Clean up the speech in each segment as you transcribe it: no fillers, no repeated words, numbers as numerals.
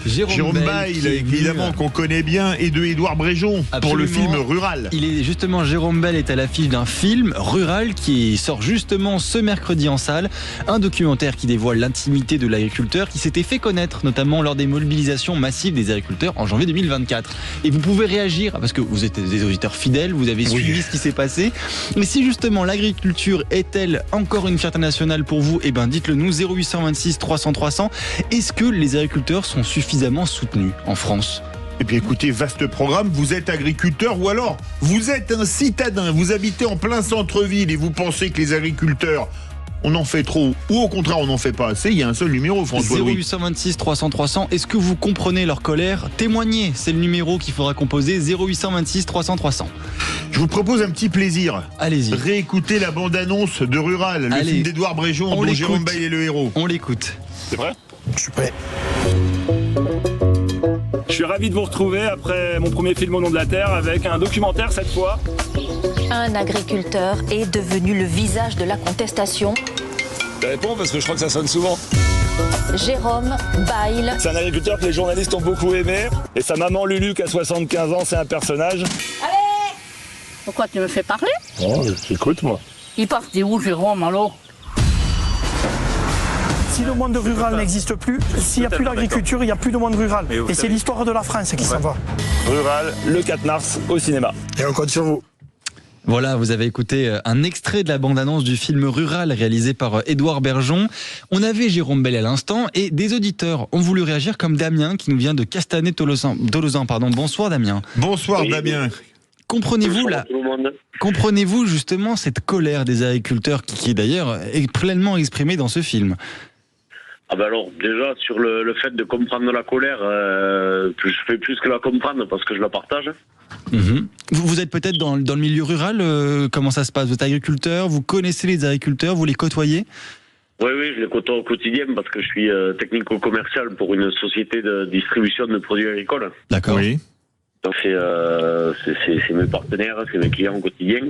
Jérôme Bail, évidemment, qu'on connaît bien, et de Édouard Bréjon. Absolument. Pour le film Rural. Jérôme Bail est à l'affiche d'un film Rural qui sort justement ce mercredi en salle. Un documentaire qui dévoile l'intimité de l'agriculteur qui s'était fait connaître, notamment lors des mobilisations massives des agriculteurs en janvier 2024. Et vous pouvez réagir, parce que vous êtes des auditeurs fidèles, vous avez suivi ce qui s'est passé. Mais si justement l'agriculture est-elle encore une fierté nationale pour vous, eh ben dites-le nous, 0826 300 300. Est-ce que les agriculteurs sont suffisamment soutenus en France ? Eh bien écoutez, vaste programme, vous êtes agriculteur ou alors vous êtes un citadin, vous habitez en plein centre-ville et vous pensez que les agriculteurs, on en fait trop ou au contraire on n'en fait pas assez. Il y a un seul numéro, François. 0826 300 300. Est-ce que vous comprenez leur colère ? Témoignez, c'est le numéro qu'il faudra composer, 0826 300 300. Je vous propose un petit plaisir. Allez-y. Réécoutez la bande-annonce de Rural, le film d'Édouard Bréjon dont Jérôme Bail est le héros. On l'écoute. C'est vrai ? Je suis prêt. Je suis ravi de vous retrouver après mon premier film au nom de la Terre avec un documentaire cette fois. Un agriculteur est devenu le visage de la contestation. Je réponds parce que je crois que ça sonne souvent. Jérôme Bail. C'est un agriculteur que les journalistes ont beaucoup aimé. Et sa maman Lulu qui a 75 ans, c'est un personnage. Allez ! Pourquoi tu me fais parler ? Oh, j'écoute moi. Il partait où Jérôme alors ? Si le monde rural n'existe plus, s'il n'y a plus d'agriculture, il n'y a plus de monde rural. Et c'est l'histoire de la France qui s'en va. Rural, le 4 mars, au cinéma. Et on compte sur vous. Voilà, vous avez écouté un extrait de la bande-annonce du film Rural réalisé par Édouard Bréjon. On avait Jérôme Bail à l'instant et des auditeurs ont voulu réagir comme Damien qui nous vient de Castanet-Tolosan. Bonsoir Damien. Bonsoir Damien. Comprenez-vous justement cette colère des agriculteurs qui d'ailleurs est pleinement exprimée dans ce film ? Ah ben alors déjà sur le fait de comprendre la colère, je fais plus que la comprendre parce que je la partage. Mmh. Vous êtes peut-être dans le milieu rural, comment ça se passe ? Vous êtes agriculteur, vous connaissez les agriculteurs, vous les côtoyez ? Oui, je les côtoie au quotidien parce que je suis technico-commercial pour une société de distribution de produits agricoles. D'accord. Oui. Donc c'est mes partenaires, c'est mes clients au quotidien.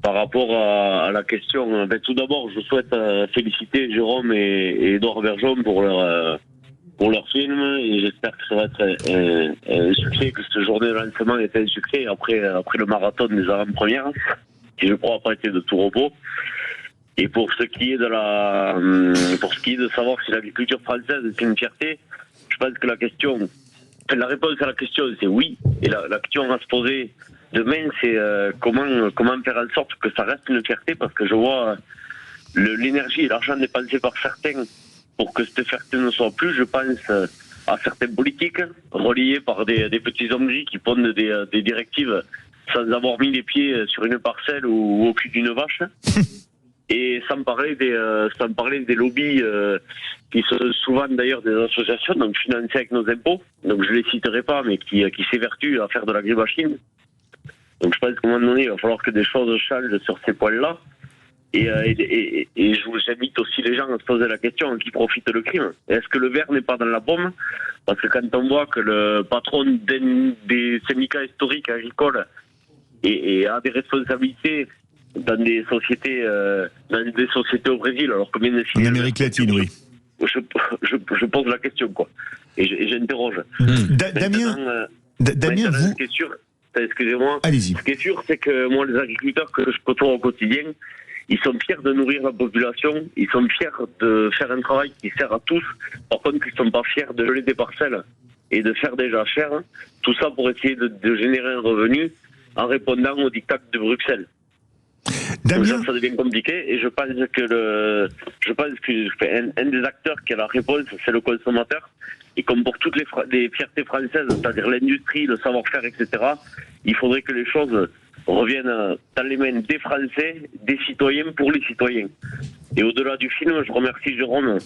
Par rapport à la question, tout d'abord, je souhaite féliciter Jérôme et Édouard Bréjon pour leur film et j'espère que ça va être un succès, que cette journée de lancement est un succès après le marathon des avant-premières, qui je crois n'a pas été de tout repos. Et pour ce qui est de savoir si l'agriculture française est une fierté, je pense que la réponse à la question c'est oui, et la question à se poser demain, c'est comment faire en sorte que ça reste une fierté, parce que je vois l'énergie et l'argent dépensés par certains pour que cette fierté ne soit plus. Je pense à certains politiques reliés par des petits hommes qui pondent des directives sans avoir mis les pieds sur une parcelle ou au cul d'une vache. Et sans parler des lobbies qui sont souvent d'ailleurs des associations donc financées avec nos impôts. Donc je les citerai pas, mais qui s'évertuent à faire de l'agribashing. Donc je pense qu'à un moment donné, il va falloir que des choses changent sur ces points-là. Et je vous invite aussi les gens à se poser la question, qui profite le crime. Est-ce que le verre n'est pas dans la pomme ? Parce que quand on voit que le patron des syndicats historiques agricoles a des responsabilités dans des sociétés au Brésil, alors que bien en Amérique latine, oui. Je pose la question, quoi. Et j'interroge. Damien, vous... Excusez-moi. Allez-y. Ce qui est sûr, c'est que moi, les agriculteurs que je côtoie au quotidien, ils sont fiers de nourrir la population, ils sont fiers de faire un travail qui sert à tous. Par contre, ils ne sont pas fiers de geler des parcelles et de faire des jachères. Tout ça pour essayer de générer un revenu en répondant aux diktats de Bruxelles. Damien... Donc ça devient compliqué et je pense que un des acteurs qui a la réponse, c'est le consommateur. Et comme pour toutes les fiertés françaises, c'est-à-dire l'industrie, le savoir-faire, etc., il faudrait que les choses reviennent dans les mains des Français, des citoyens, pour les citoyens. Et au-delà du film, je remercie Jérôme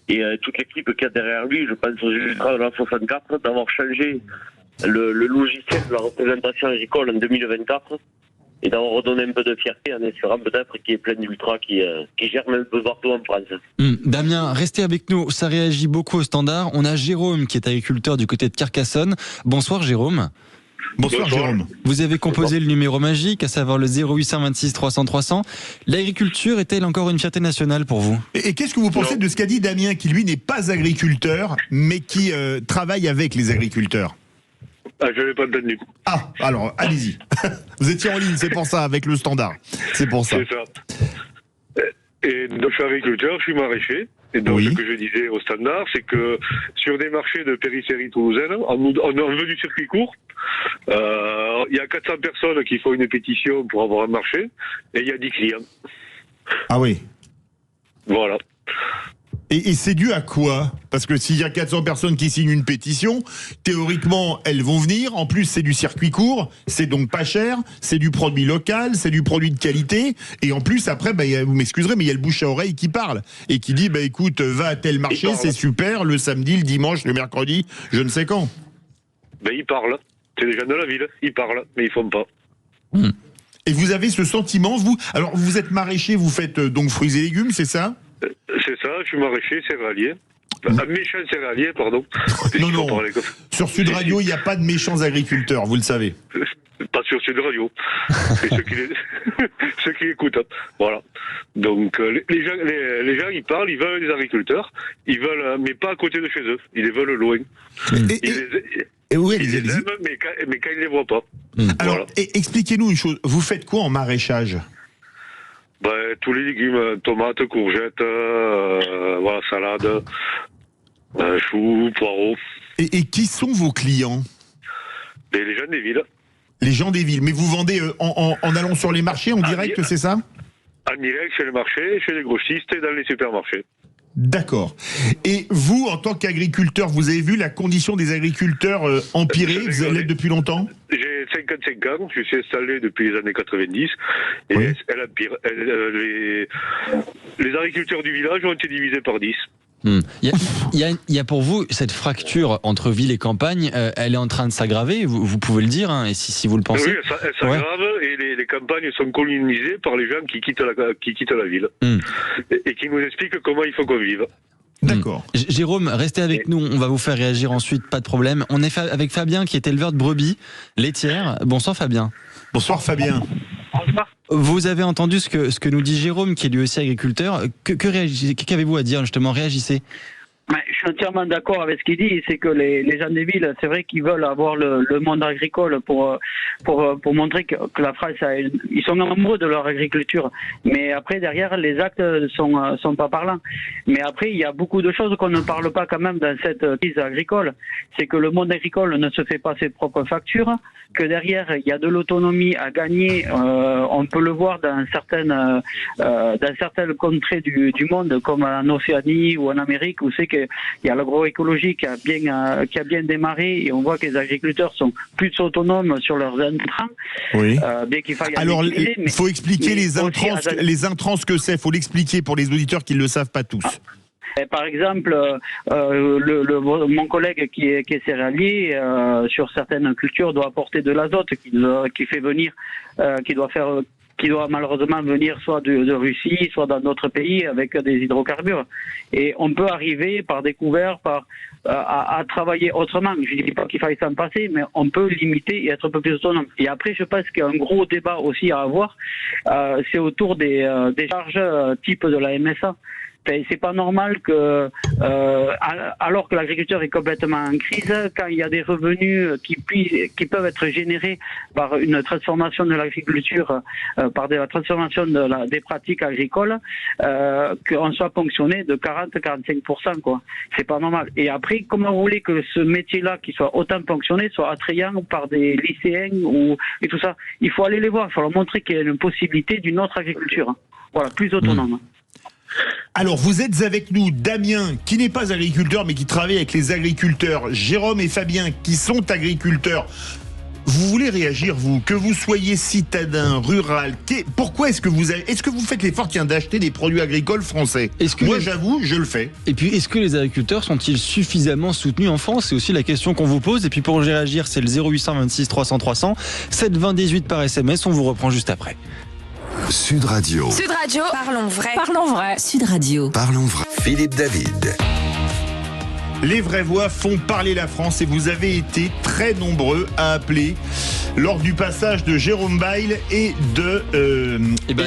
et toute l'équipe qui est derrière lui, je pense aux Ultras de la 64, d'avoir changé le logiciel de la représentation agricole en 2024 et d'avoir redonné un peu de fierté en espérant peut-être qu'il y ait plein d'ultras qui germent un peu partout en France. Damien, restez avec nous, ça réagit beaucoup au standard. On a Jérôme qui est agriculteur du côté de Carcassonne. Bonsoir Jérôme. Bonsoir Jérôme. Vous avez composé le numéro magique, à savoir le 0826 300 300. L'agriculture est-elle encore une fierté nationale pour vous ? Et qu'est-ce que vous pensez de ce qu'a dit Damien, qui lui n'est pas agriculteur, mais qui travaille avec les agriculteurs ? Ah, je l'ai pas entendu. Ah, alors, allez-y. Vous étiez en ligne, c'est pour ça, avec le standard. C'est pour ça. C'est ça. Et donc, je suis agriculteur, je suis maraîcher. Et donc, ce que je disais au standard, c'est que sur des marchés de périphérie toulousaine, on veut du circuit court. Il y a 400 personnes qui font une pétition pour avoir un marché, et il y a 10 clients. Ah oui. Voilà. Et c'est dû à quoi ? Parce que s'il y a 400 personnes qui signent une pétition, théoriquement, elles vont venir. En plus, c'est du circuit court, c'est donc pas cher, c'est du produit local, c'est du produit de qualité. Et en plus, après, vous m'excuserez, mais il y a le bouche à oreille qui parle. Et qui dit, écoute, va à tel marché, c'est super, le samedi, le dimanche, le mercredi, je ne sais quand. Ils parlent. C'est les gens de la ville. Ils parlent, mais ils font pas. Et vous avez ce sentiment, vous ? Alors, vous êtes maraîcher, vous faites donc fruits et légumes, c'est ça ? C'est ça, je suis maraîcher, céréalier. Un méchant céréalier, pardon. Non. Sur Sud Radio, il n'y a pas de méchants agriculteurs, vous le savez. Pas sur Sud Radio. C'est ceux qui écoutent. Voilà. Donc, les gens, ils parlent, ils veulent des agriculteurs. Ils veulent, mais pas à côté de chez eux. Ils les veulent loin. Ils les aiment, mais quand ils ne les voient pas. Alors, voilà. Expliquez-nous une chose. Vous faites quoi en maraîchage ? Tous les légumes, tomates, courgettes, salade, choux, poireaux. Et qui sont vos clients ? Les gens des villes. Les gens des villes. Mais vous vendez en allant sur les marchés en direct, c'est ça ? En direct, chez les marchés, chez les grossistes et dans les supermarchés. D'accord. Et vous, en tant qu'agriculteur, vous avez vu la condition des agriculteurs empirer ? Vous êtes là depuis longtemps ? J'ai 55 ans, je suis installé depuis les années 90, et elle empire. Les agriculteurs du village ont été divisés par 10. Il y a pour vous cette fracture entre ville et campagne, elle est en train de s'aggraver, vous pouvez le dire, et si vous le pensez. Oui, elle s'aggrave, et les campagnes sont colonisées par les gens qui quittent la ville, et qui nous expliquent comment il faut qu'on vive. D'accord. Jérôme, restez avec nous, on va vous faire réagir ensuite, pas de problème. On est avec Fabien qui est éleveur de brebis laitières. Bonsoir Fabien. Bonsoir Fabien. Bonsoir. Vous avez entendu ce que nous dit Jérôme, qui est lui aussi agriculteur. Qu'avez-vous à dire justement ? Réagissez. Je suis entièrement d'accord avec ce qu'il dit, c'est que les gens des villes, c'est vrai qu'ils veulent avoir le monde agricole pour montrer que la France, ils sont amoureux de leur agriculture. Mais après, derrière, les actes sont pas parlants. Mais après, il y a beaucoup de choses qu'on ne parle pas quand même dans cette crise agricole. C'est que le monde agricole ne se fait pas ses propres factures, que derrière, il y a de l'autonomie à gagner. On peut le voir dans certaines contrées du monde, comme en Océanie ou en Amérique, où c'est qu'il y a l'agroécologie qui a bien démarré, et on voit que les agriculteurs sont plus autonomes sur leurs intrants. Oui. Bien qu'il faille. Alors, il faut expliquer les intrants, ce que c'est. Il faut l'expliquer pour les auditeurs qui ne le savent pas tous. Par exemple, mon collègue qui est céréalier, sur certaines cultures, doit apporter de l'azote qui fait venir, qui doit malheureusement venir soit de Russie, soit dans d'autres pays avec des hydrocarbures. Et on peut arriver par découvert, à travailler autrement. Je ne dis pas qu'il faille s'en passer, mais on peut limiter et être un peu plus autonome. Et après, je pense qu'il y a un gros débat aussi à avoir, c'est autour des charges type de la MSA. C'est pas normal que, alors que l'agriculteur est complètement en crise, quand il y a des revenus qui peuvent être générés par une transformation de l'agriculture, par la transformation des pratiques agricoles, qu'on soit ponctionné de 40-45%, quoi. C'est pas normal. Et après, comment vous voulez que ce métier-là, qui soit autant ponctionné, soit attrayant par des lycéens et tout ça? Il faut aller les voir, il faut leur montrer qu'il y a une possibilité d'une autre agriculture. Voilà, plus autonome. Alors, vous êtes avec nous, Damien, qui n'est pas agriculteur, mais qui travaille avec les agriculteurs, Jérôme et Fabien, qui sont agriculteurs. Vous voulez réagir, vous, que vous soyez citadin, rural, pourquoi est-ce que vous faites l'effort d'acheter des produits agricoles français ? Moi, j'avoue, je le fais. Et puis, est-ce que les agriculteurs sont-ils suffisamment soutenus en France ? C'est aussi la question qu'on vous pose. Et puis, pour réagir, c'est le 0826 300 300, 7 20 18 par SMS. On vous reprend juste après. Sud Radio. Sud Radio. Parlons vrai. Parlons vrai. Sud Radio. Parlons vrai. Philippe David. Les vraies voix font parler la France et vous avez été très nombreux à appeler lors du passage de Jérôme Bail et de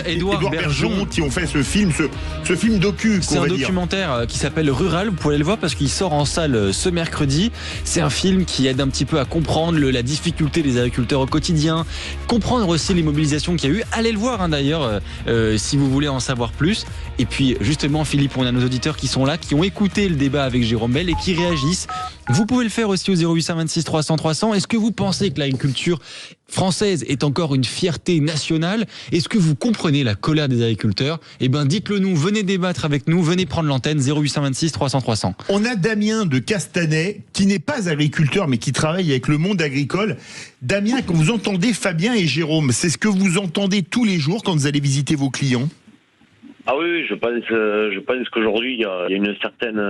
Édouard Bergeon qui ont fait ce film, ce film docu. C'est un documentaire qui s'appelle Rural, vous pouvez le voir parce qu'il sort en salle ce mercredi. C'est un film qui aide un petit peu à comprendre la difficulté des agriculteurs au quotidien, comprendre aussi les mobilisations qu'il y a eu. Allez le voir d'ailleurs si vous voulez en savoir plus. Et puis justement Philippe, on a nos auditeurs qui sont là, qui ont écouté le débat avec Jérôme Bail et qui réagissent. Vous pouvez le faire aussi au 0826 300 300. Est-ce que vous pensez que l'agriculture française est encore une fierté nationale? Est-ce que vous comprenez la colère des agriculteurs? Eh bien, dites-le nous, venez débattre avec nous, venez prendre l'antenne 0826 300 300. On a Damien de Castanet, qui n'est pas agriculteur, mais qui travaille avec le monde agricole. Damien, quand vous entendez Fabien et Jérôme, c'est ce que vous entendez tous les jours quand vous allez visiter vos clients? Ah oui, je pense qu'aujourd'hui il y a une certaine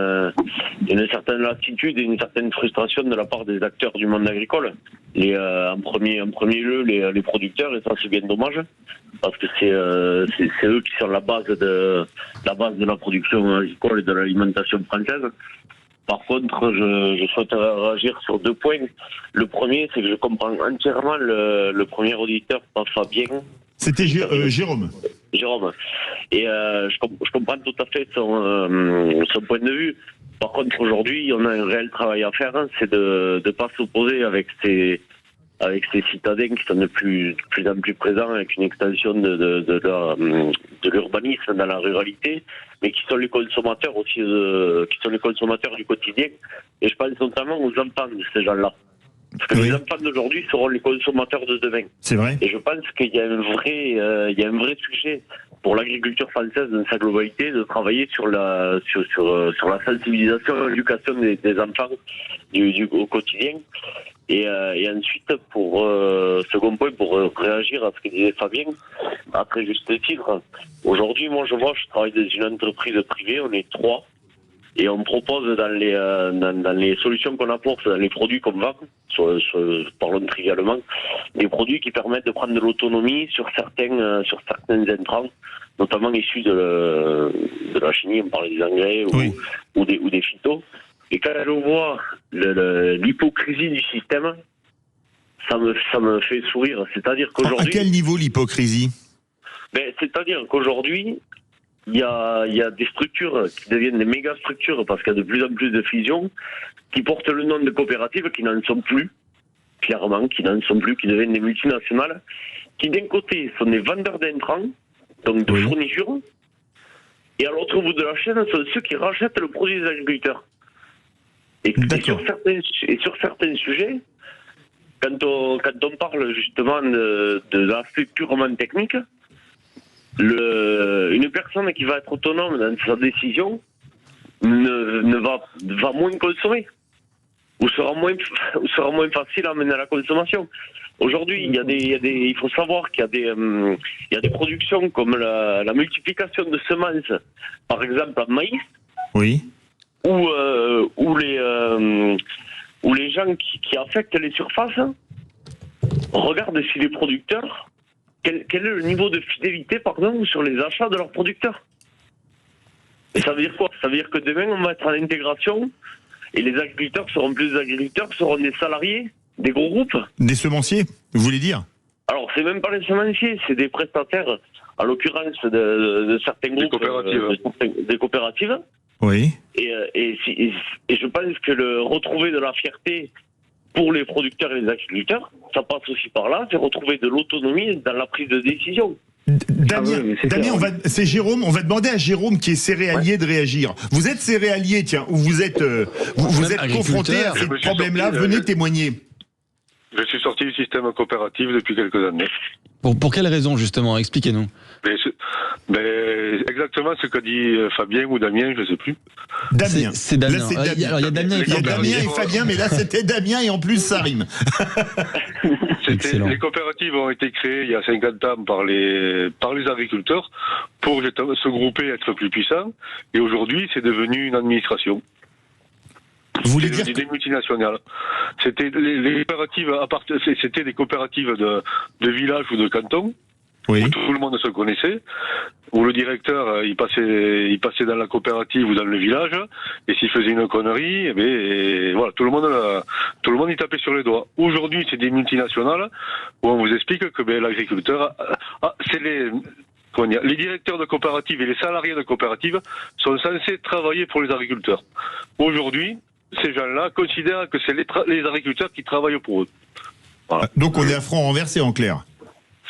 lassitude et une certaine frustration de la part des acteurs du monde agricole. En premier lieu les producteurs, et ça c'est bien dommage parce que c'est eux qui sont la base de la production agricole et de l'alimentation française. Par contre, je souhaiterais réagir sur 2 points. Le premier, c'est que je comprends entièrement le premier auditeur, pas Fabien. C'était Jérôme. Jérôme. Et je comprends tout à fait son point de vue. Par contre, aujourd'hui, on a un réel travail à faire, c'est de ne pas s'opposer avec ces citadins qui sont de plus en plus présents, avec une extension de l'urbanisme dans la ruralité, mais qui sont les consommateurs aussi, qui sont les consommateurs du quotidien. Et je pense notamment aux enfants de ces gens-là. Parce que les enfants d'aujourd'hui seront les consommateurs de demain. C'est vrai. Et je pense qu'il y a un vrai sujet pour l'agriculture française dans sa globalité de travailler sur la sensibilisation et l'éducation des enfants au quotidien. Et ensuite, pour second point, pour réagir à ce que disait Fabien, à très juste titre, aujourd'hui, moi je travaille dans une entreprise privée, on est 3. Et on propose dans les solutions qu'on apporte, dans les produits qu'on vend, parlons trivialement, des produits qui permettent de prendre de l'autonomie sur certains intrants, notamment issus de la chimie, on parlait des engrais ou des phytos. Et quand je vois l'hypocrisie du système, ça me fait sourire. C'est-à-dire qu'aujourd'hui. À quel niveau l'hypocrisie? C'est-à-dire qu'aujourd'hui, il y a des structures qui deviennent des méga structures parce qu'il y a de plus en plus de fusions qui portent le nom de coopératives qui n'en sont plus, clairement, qui deviennent des multinationales, qui d'un côté sont des vendeurs d'intrants, donc de fournitures, et à l'autre bout de la chaîne sont ceux qui rachètent le produit des agriculteurs. Et sur certains sujets, quand on parle justement de l'aspect purement technique, une personne qui va être autonome dans sa décision va moins consommer ou sera moins facile à mener à la consommation. Aujourd'hui, il faut savoir qu'il y a des productions comme la multiplication de semences, par exemple en maïs, où les gens qui affectent les surfaces regardent si les producteurs quel est le niveau de fidélité sur les achats de leurs producteurs. Et ça veut dire quoi? Ça veut dire que demain on va être en intégration et les agriculteurs seront plus des agriculteurs, seront des salariés des gros groupes. Des semenciers, vous voulez dire? Alors c'est même pas les semenciers, c'est des prestataires, en l'occurrence de certains groupes, des coopératives. Oui. Et je pense que retrouver de la fierté pour les producteurs et les agriculteurs, ça passe aussi par là, c'est retrouver de l'autonomie dans la prise de décision. Damien, c'est Jérôme, on va demander à Jérôme qui est céréalier de réagir. Vous êtes céréalier, tiens, ou vous êtes confronté à ce problème-là, venez témoigner. Je suis sorti du système coopératif depuis quelques années. Pour quelle raison, justement? Expliquez-nous. Exactement ce qu'a dit Fabien ou Damien, je ne sais plus. Damien. C'est Damien. Là, c'est Damien. Alors, il y a Damien et Fabien, mais là, c'était Damien et en plus, ça rime. Les coopératives ont été créées il y a 50 ans par les agriculteurs pour se grouper et être plus puissants. Et aujourd'hui, c'est devenu une administration. Vous voulez dire des multinationales. C'était les coopératives, c'était des coopératives de villages ou de cantons. Oui. où tout le monde se connaissait, où le directeur il passait dans la coopérative ou dans le village, et s'il faisait une connerie, voilà, tout le monde y tapait sur les doigts. Aujourd'hui, c'est des multinationales où on vous explique que l'agriculteur, c'est les directeurs de coopératives et les salariés de coopératives sont censés travailler pour les agriculteurs. Aujourd'hui, ces gens-là considèrent que c'est les agriculteurs qui travaillent pour eux. Voilà. Donc on est à front renversé en clair.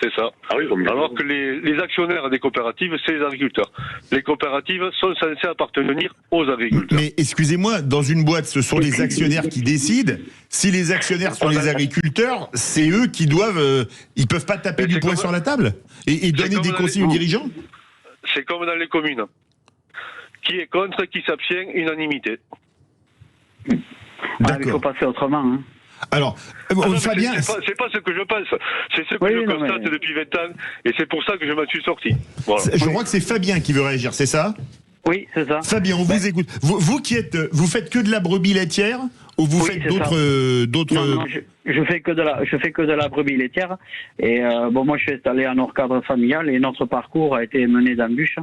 C'est ça. Alors que les actionnaires des coopératives, c'est les agriculteurs. Les coopératives sont censées appartenir aux agriculteurs. Mais excusez-moi, dans une boîte, ce sont les actionnaires qui décident. Si les actionnaires sont les agriculteurs, c'est eux qui doivent... ils peuvent pas taper du poing sur la table et donner des consignes aux dirigeants. C'est comme dans les communes. Qui est contre, qui s'abstient, unanimité. Il faut passer autrement. Hein. Alors, Fabien... C'est pas ce que je pense, c'est ce que je constate depuis 20 ans, et c'est pour ça que je m'en suis sorti. Voilà. Je crois que c'est Fabien qui veut réagir, c'est ça ? Oui, c'est ça. Fabien, on vous écoute. Vous faites que de la brebis laitière ou vous faites d'autres... Non, je fais que de la brebis laitière. Et moi, je suis installé en hors cadre familial et notre parcours a été mené d'embûches.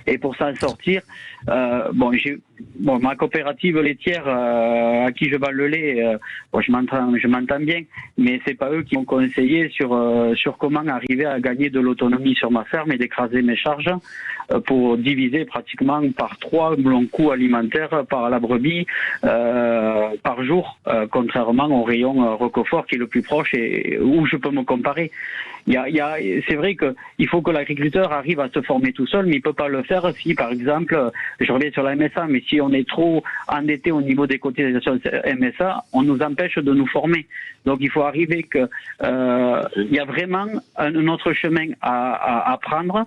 Et pour s'en sortir, ma coopérative laitière à qui je vends le lait, je m'entends bien, mais c'est pas eux qui m'ont conseillé sur comment arriver à gagner de l'autonomie sur ma ferme et d'écraser mes charges pour diviser pratiquement par 3 mon coût alimentaire par la brebis par jour, contrairement au rayon Roquefort qui est le plus proche et où je peux me comparer. C'est vrai qu'il faut que l'agriculteur arrive à se former tout seul, mais il peut pas le faire si, par exemple, je reviens sur la MSA, mais si on est trop endetté au niveau des cotisations MSA, on nous empêche de nous former. Donc il faut arriver que il y a vraiment un autre chemin à prendre.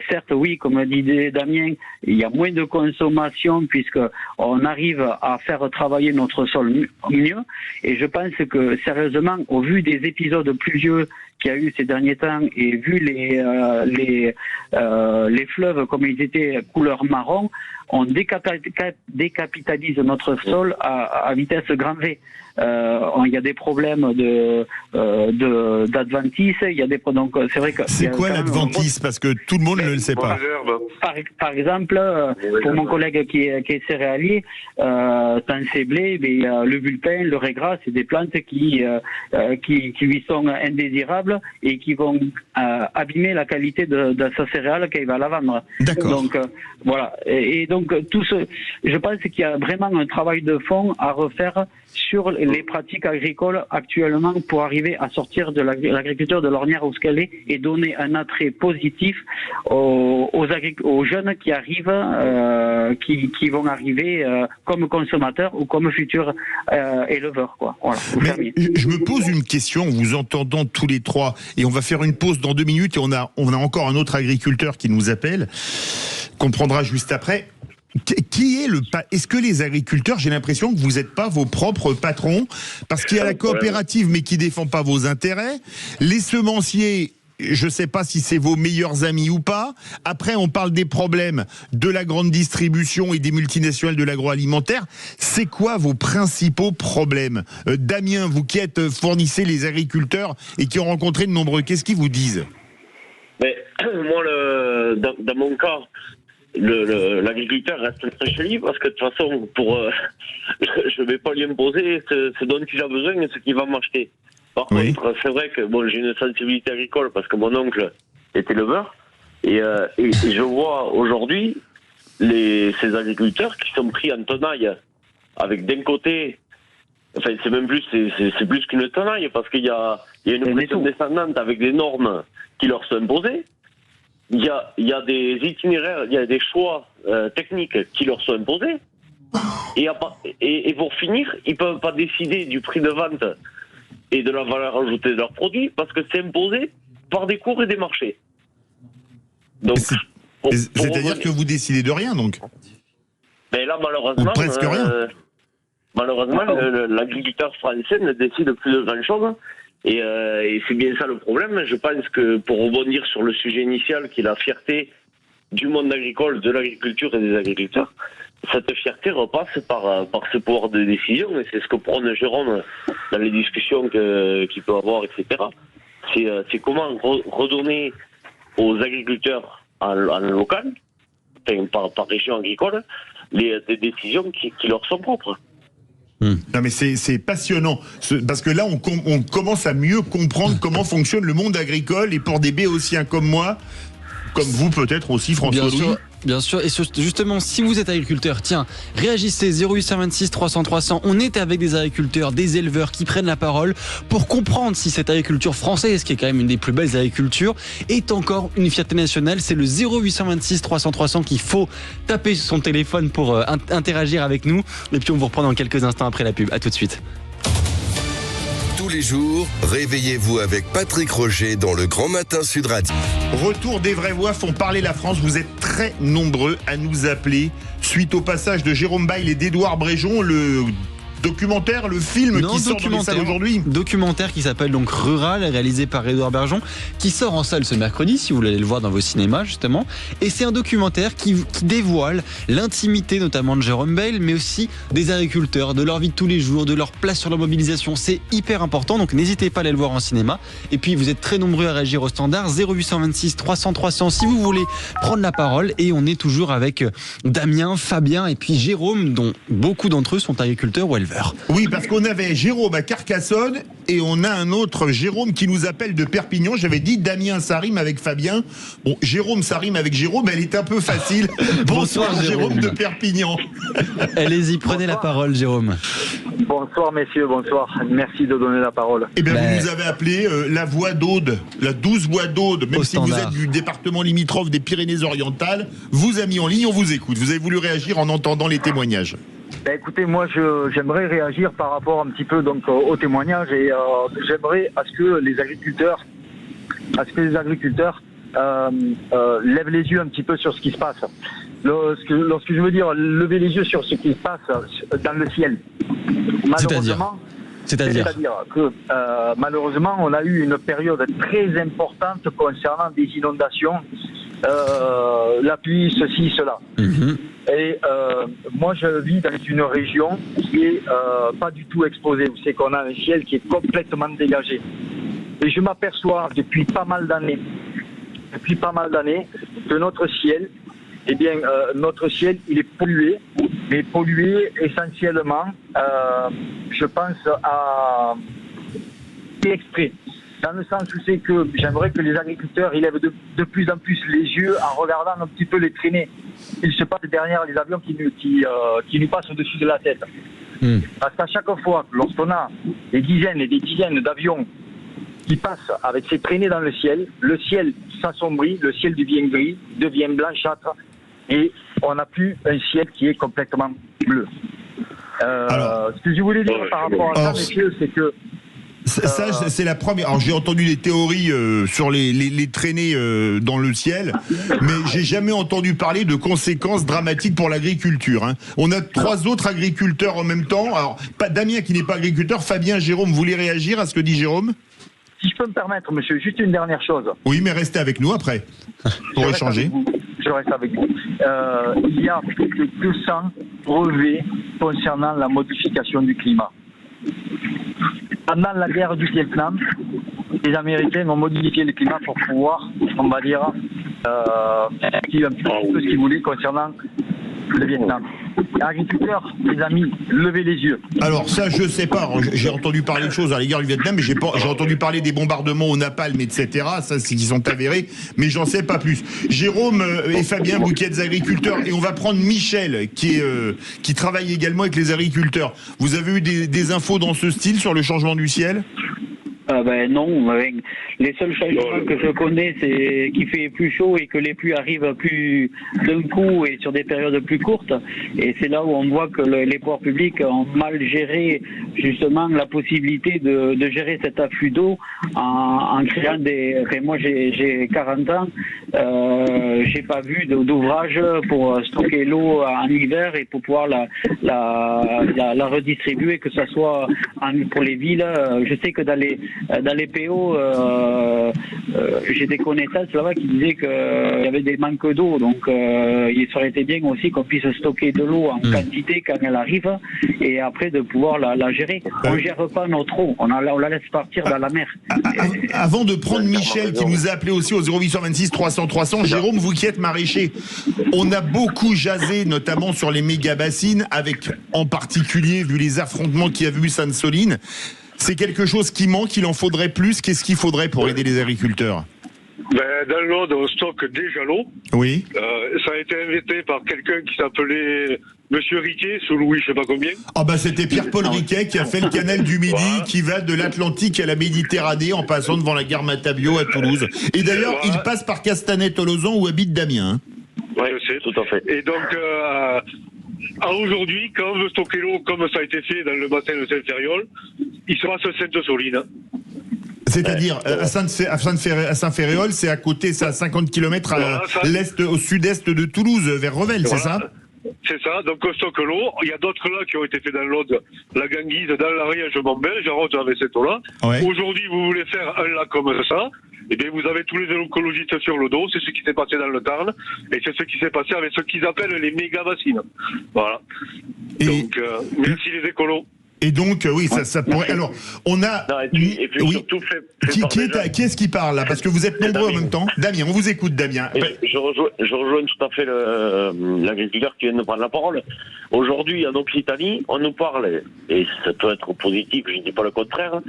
Certes, oui, comme disait Damien, il y a moins de consommation puisque on arrive à faire travailler notre sol mieux. Et je pense que sérieusement, au vu des épisodes pluvieux qu'il y a eu ces derniers temps et vu les fleuves comme ils étaient couleur marron, on décapitalise notre sol à vitesse grand V. Il y a des problèmes d'adventice, il y a des donc c'est vrai que c'est quoi l'adventice parce que tout le monde ne le sait pas. Par exemple, pour mon collègue qui est céréalier, dans ses blés, le bulletin, le régras, c'est des plantes qui lui sont indésirables et qui vont abîmer la qualité de sa céréale qu'il va la vendre. D'accord. Donc voilà. Et donc je pense qu'il y a vraiment un travail de fond à refaire sur les pratiques agricoles actuellement pour arriver à sortir de l'agriculture de l'ornière où ce qu'elle est et donner un attrait positif aux jeunes qui arrivent, qui vont arriver comme consommateurs ou comme futurs éleveurs, quoi. Voilà. Mais je me pose une question, vous entendant tous les trois, et on va faire une pause dans 2 minutes et on a encore un autre agriculteur qui nous appelle, qu'on prendra juste après. Qui est est-ce que les agriculteurs, j'ai l'impression que vous n'êtes pas vos propres patrons, parce qu'il y a la coopérative mais qui défend pas vos intérêts, les semenciers, je sais pas si c'est vos meilleurs amis ou pas. Après, on parle des problèmes de la grande distribution et des multinationales de l'agroalimentaire. C'est quoi vos principaux problèmes? Damien, vous qui fournissez les agriculteurs et qui ont rencontré de nombreux, qu'est-ce qu'ils vous disent? Mais moi, dans mon cas, l'agriculteur reste très chez parce que de toute façon, je ne vais pas lui imposer ce dont il a besoin et ce qu'il va m'acheter. Par contre, c'est vrai que j'ai une sensibilité agricole parce que mon oncle est éleveur et je vois aujourd'hui ces agriculteurs qui sont pris en tenaille avec d'un côté, enfin c'est même plus c'est plus qu'une tenaille parce qu'il y a une pression descendante avec des normes qui leur sont imposées. Il y a des itinéraires, il y a des choix techniques qui leur sont imposés. Et pour finir, ils ne peuvent pas décider du prix de vente et de la valeur ajoutée de leurs produits parce que c'est imposé par des cours et des marchés. Donc, c'est-à-dire que vous décidez de rien, donc? Mais là, malheureusement, presque rien. Malheureusement, l'agriculteur français ne décide plus de grand-chose. Et c'est bien ça le problème. Je pense que pour rebondir sur le sujet initial qui est la fierté du monde agricole, de l'agriculture et des agriculteurs, cette fierté repasse par ce pouvoir de décision et c'est ce que prône Jérôme dans les discussions qu'il peut avoir, etc. C'est comment redonner aux agriculteurs en local, par région agricole, des décisions qui leur sont propres. Non mais c'est passionnant, parce que là on commence à mieux comprendre comment fonctionne le monde agricole, et pour des béotiens comme moi, comme vous peut-être aussi, François-Louis. Bien sûr, et justement, si vous êtes agriculteur, tiens, réagissez 0826 300 300. On est avec des agriculteurs, des éleveurs qui prennent la parole pour comprendre si cette agriculture française, qui est quand même une des plus belles agricultures, est encore une fierté nationale. C'est le 0826 300 300 qu'il faut taper sur son téléphone pour interagir avec nous. Et puis on vous reprend dans quelques instants après la pub. À tout de suite. Tous les jours, réveillez-vous avec Patrick Roger dans le Grand Matin Sud Radio. Retour des vraies voix font parler la France. Vous êtes très nombreux à nous appeler suite au passage de Jérôme Bail et d'Édouard Bréjon, le documentaire, le film qui sort dans les salles aujourd'hui. Documentaire qui s'appelle donc Rural, réalisé par Édouard Bréjon, qui sort en salle ce mercredi, si vous voulez aller le voir dans vos cinémas justement. Et c'est un documentaire qui dévoile l'intimité notamment de Jérôme Bail, mais aussi des agriculteurs, de leur vie de tous les jours, de leur place sur la mobilisation. C'est hyper important, donc n'hésitez pas à aller le voir en cinéma. Et puis vous êtes très nombreux à réagir au standard 0826 300 300 si vous voulez prendre la parole. Et on est toujours avec Damien, Fabien et puis Jérôme, dont beaucoup d'entre eux sont agriculteurs ou éleveurs. Oui, parce qu'on avait Jérôme à Carcassonne et on a un autre Jérôme qui nous appelle de Perpignan. J'avais dit Damien, ça rime avec Fabien. Bon, Jérôme, ça rime avec Jérôme, elle est un peu facile. Bonsoir Jérôme de Perpignan. Allez-y, prenez la parole Jérôme. Bonsoir messieurs, bonsoir. Merci de donner la parole. Eh bien, vous nous avez appelé la voix d'Aude, la 12 voix d'Aude, même si vous êtes du département limitrophe des Pyrénées-Orientales, vous a mis en ligne, on vous écoute. Vous avez voulu réagir en entendant les témoignages. Écoutez, moi j'aimerais réagir par rapport un petit peu donc au témoignage et j'aimerais à ce que les agriculteurs lèvent les yeux un petit peu sur ce qui se passe. Lorsque je veux dire lever les yeux sur ce qui se passe dans le ciel. Malheureusement, c'est-à-dire que malheureusement on a eu une période très importante concernant des inondations, la pluie, ceci, cela. Et moi je vis dans une région qui est pas du tout exposée, où c'est qu'on a un ciel qui est complètement dégagé. Et je m'aperçois depuis pas mal d'années que notre ciel, notre ciel il est pollué, mais pollué essentiellement, je pense à exprès. Dans le sens où c'est que j'aimerais que les agriculteurs ils lèvent de plus en plus les yeux en regardant un petit peu les traînées. Il se passe derrière les avions qui nous passent au-dessus de la tête. Parce qu'à chaque fois, lorsqu'on a des dizaines et des dizaines d'avions qui passent avec ces traînées dans le ciel s'assombrit, le ciel devient gris, devient blanchâtre, et on n'a plus un ciel qui est complètement bleu. Ce que je voulais dire par rapport à ça, messieurs, c'est que ça, c'est la première. Alors, j'ai entendu des théories sur les traînées dans le ciel, mais j'ai jamais entendu parler de conséquences dramatiques pour l'agriculture. Hein. On a trois autres agriculteurs en même temps. Alors, pas Damien qui n'est pas agriculteur, Fabien, Jérôme, vous voulez réagir à ce que dit Jérôme ? Si je peux me permettre, monsieur, juste une dernière chose. Oui, mais restez avec nous après, pour échanger. Je reste avec vous. Il y a plus de 200 brevets concernant la modification du climat. Pendant la guerre du Vietnam, les Américains ont modifié le climat pour pouvoir, on va dire, un petit peu ce qu'ils voulaient concernant le Vietnam. Agriculteurs, les amis, levez les yeux. Alors ça, je sais pas. J'ai entendu parler de choses à l'égard du Vietnam, mais j'ai entendu parler des bombardements au napalm, etc. Ça, c'est qui sont avérés, mais j'en sais pas plus. Jérôme et Fabien, vous qui êtes agriculteurs, et on va prendre Michel, qui travaille également avec les agriculteurs. Vous avez eu des infos dans ce style sur le changement du ciel ? Non, les seuls changements que je connais, c'est qu'il fait plus chaud et que les pluies arrivent plus d'un coup et sur des périodes plus courtes. Et c'est là où on voit que les pouvoirs publics ont mal géré justement la possibilité de gérer cet afflux d'eau en créant des... Enfin, moi j'ai 40 ans, j'ai pas vu d'ouvrage pour stocker l'eau en hiver et pour pouvoir la redistribuer, que ça soit pour les villes. Je sais que dans les PO, j'ai des connaissances là-bas qui disaient qu'il y avait des manques d'eau, donc il aurait été bien aussi qu'on puisse stocker de l'eau en quantité quand elle arrive et après de pouvoir la gérer. On gère pas notre eau, on la laisse partir dans la mer. Avant de prendre Michel qui nous a appelé aussi au 0826 300 300, Jérôme, vous qui êtes maraîcher, on a beaucoup jasé notamment sur les méga-bassines avec en particulier, vu les affrontements qu'il y a eu Sainte-Soline, c'est quelque chose qui manque, il en faudrait plus. Qu'est-ce qu'il faudrait pour aider les agriculteurs? Dans le Lot, on stocke déjà l'eau. Oui. Ça a été inventé par quelqu'un qui s'appelait Monsieur Riquet, sous Louis, je sais pas combien. C'était Pierre-Paul Riquet qui a fait le canal du Midi, qui va de l'Atlantique à la Méditerranée en passant devant la gare Matabio à Toulouse. Et d'ailleurs, il passe par Castanet-Tolosan où habite Damien. Oui, je sais, tout à fait. Et donc, aujourd'hui, quand on veut stocker l'eau, comme ça a été fait dans le bassin de Saint-Ferréol, il se passe Sainte-Soline. C'est-à-dire, à Saint-Ferréol, c'est à côté, c'est à 50 km au sud-est de Toulouse, vers Revel, c'est ça? C'est ça, donc on stocke l'eau. Il y a d'autres lacs qui ont été faits dans l'Aude, la Ganguise, dans l'Ariège, Montbel, j'arrose avec cette eau-là. Ouais. Aujourd'hui, vous voulez faire un lac comme ça, eh bien, vous avez tous les écologistes sur le dos, c'est ce qui s'est passé dans le Tarn, et c'est ce qui s'est passé avec ce qu'ils appellent les méga-bassines. Voilà. Donc, merci les écolos. Et donc, oui, ça pourrait... Alors, on a... Non, et puis surtout, qui est-ce qui parle, là? Parce que vous êtes nombreux en même temps. Damien, on vous écoute, Damien. Je rejoins tout à fait l'agriculteur qui vient de prendre la parole. Aujourd'hui, en Occitanie, on nous parle, et ça peut être positif, je ne dis pas le contraire,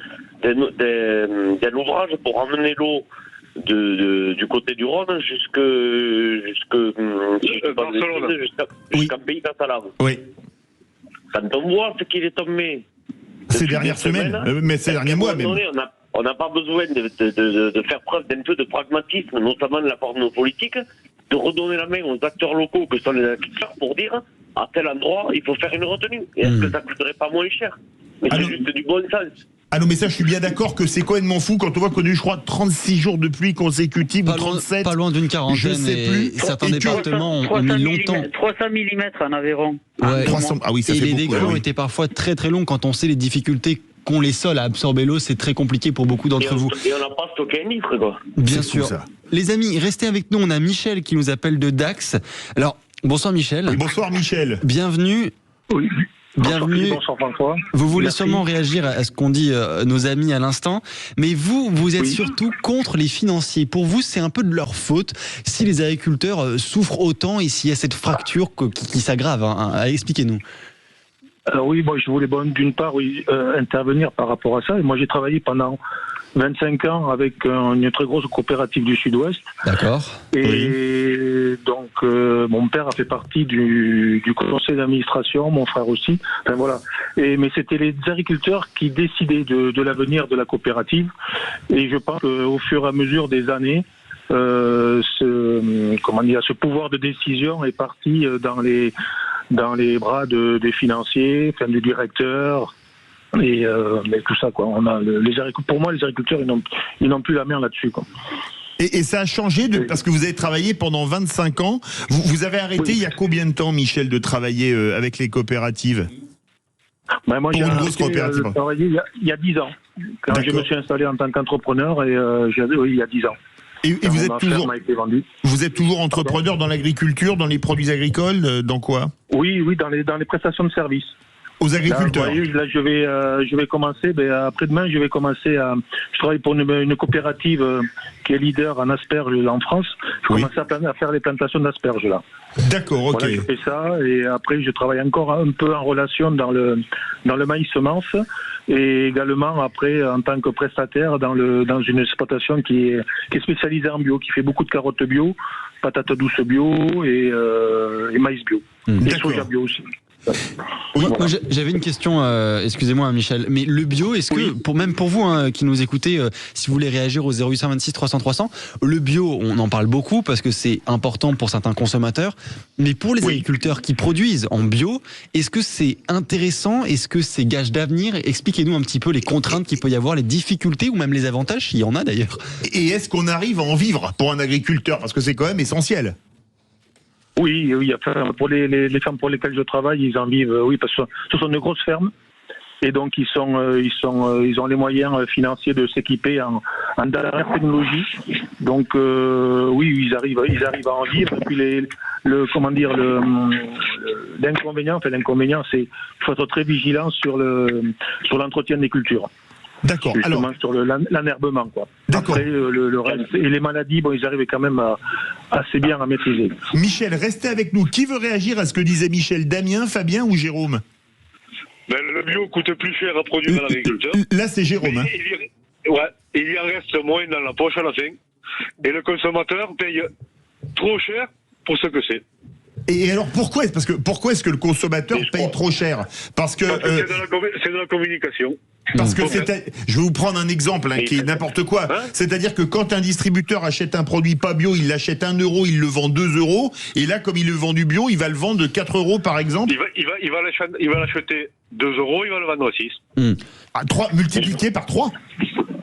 d'un ouvrage pour emmener l'eau du côté du Rhône jusqu'en pays catalan. Oui. Quand on voit ce qu'il est tombé ces dernières semaines, mais ces derniers mois même. On n'a pas besoin de faire preuve d'un peu de pragmatisme, notamment de la part de nos politiques, de redonner la main aux acteurs locaux que sont les agriculteurs pour dire à tel endroit il faut faire une retenue. Et est-ce que ça ne coûterait pas moins cher? Mais c'est juste du bon sens. Ah non, mais ça, je suis bien d'accord que c'est complètement fou quand on voit qu'on a eu, je crois, 36 jours de pluie consécutive, ou 37. Pas loin d'une quarantaine. Je sais plus. Certains départements ont mis longtemps. 300 mm en Aveyron. Ouais. 300, ah oui, ça fait beaucoup. Et les décrets ont été parfois très très longs quand on sait les difficultés qu'ont les sols à absorber l'eau. C'est très compliqué pour beaucoup d'entre vous. Et on n'a pas stocké un litre, quoi. Bien sûr. Les amis, restez avec nous. On a Michel qui nous appelle de Dax. Alors, bonsoir Michel. Oui, bonsoir Michel. Bienvenue. Oui. Bienvenue. Bonsoir François. Vous voulez sûrement réagir à ce qu'ont dit nos amis à l'instant, mais vous êtes surtout contre les financiers. Pour vous, c'est un peu de leur faute si les agriculteurs souffrent autant et s'il y a cette fracture qui s'aggrave. Expliquez-nous. Alors oui, moi je voulais d'une part intervenir par rapport à ça. Et moi j'ai travaillé pendant 25 ans avec une très grosse coopérative du Sud-Ouest. D'accord. Et donc mon père a fait partie du conseil d'administration, mon frère aussi. Enfin voilà. Mais c'était les agriculteurs qui décidaient de l'avenir de la coopérative. Et je pense qu'au fur et à mesure des années, ce pouvoir de décision est parti dans les bras des financiers, enfin du directeur. Et tout ça, quoi. Pour moi, les agriculteurs, ils n'ont plus la main là-dessus, quoi. Et ça a changé parce que vous avez travaillé pendant 25 ans. Vous avez arrêté il y a combien de temps, Michel, de travailler avec les coopératives? Moi, j'ai travaillé il y a 10 ans. Quand je me suis installé en tant qu'entrepreneur, il y a 10 ans. Et vous êtes toujours entrepreneur dans l'agriculture, dans les produits agricoles, dans quoi? Oui, dans les prestations de services. Aux agriculteurs. Là, je vais commencer. Après-demain, je vais commencer je travaille pour une coopérative qui est leader en asperges en France. Je commence à faire les plantations d'asperges là. D'accord, ok. Voilà, je fais ça et après, je travaille encore un peu en relation dans le maïs semence et également après en tant que prestataire dans une exploitation qui est spécialisée en bio, qui fait beaucoup de carottes bio, patates douces bio et maïs bio. Et soja bio aussi. Oui, moi, j'avais une question, excusez-moi Michel, mais le bio, est-ce que, même pour vous qui nous écoutez, si vous voulez réagir au 0826 300 300, le bio, on en parle beaucoup parce que c'est important pour certains consommateurs, mais pour les agriculteurs qui produisent en bio, est-ce que c'est intéressant, est-ce que c'est gage d'avenir? Expliquez-nous un petit peu les contraintes qu'il peut y avoir, les difficultés ou même les avantages, s'il y en a d'ailleurs. Et est-ce qu'on arrive à en vivre pour un agriculteur? Parce que c'est quand même essentiel. Oui, enfin, pour les fermes pour lesquelles je travaille, ils en vivent, oui, parce que ce sont de grosses fermes. Et donc ils ont les moyens financiers de s'équiper en dernière technologie. Donc oui, ils arrivent à en vivre. Et puis l'inconvénient, c'est qu'il faut être très vigilant sur l'entretien des cultures. D'accord. Justement, sur l'enherbement, quoi. D'accord. Après, le reste et les maladies, ils arrivent quand même assez bien à maîtriser. Michel, restez avec nous. Qui veut réagir à ce que disait Michel? Damien, Fabien ou Jérôme? Le bio coûte plus cher à produire à l'agriculteur. Là, c'est Jérôme. Il y en reste moins dans la poche à la fin. Et le consommateur paye trop cher pour ce que c'est. Et alors pourquoi est-ce que le consommateur paye trop cher? Parce que c'est de la communication. Parce que je vais vous prendre un exemple qui est n'importe quoi. C'est-à-dire que quand un distributeur achète un produit pas bio, il l'achète 1 €, il le vend 2 €. Et là, comme il le vend du bio, il va le vendre de 4 € par exemple. Il va l'acheter 2 €, il va le vendre à 6. À 3, multiplié par 3.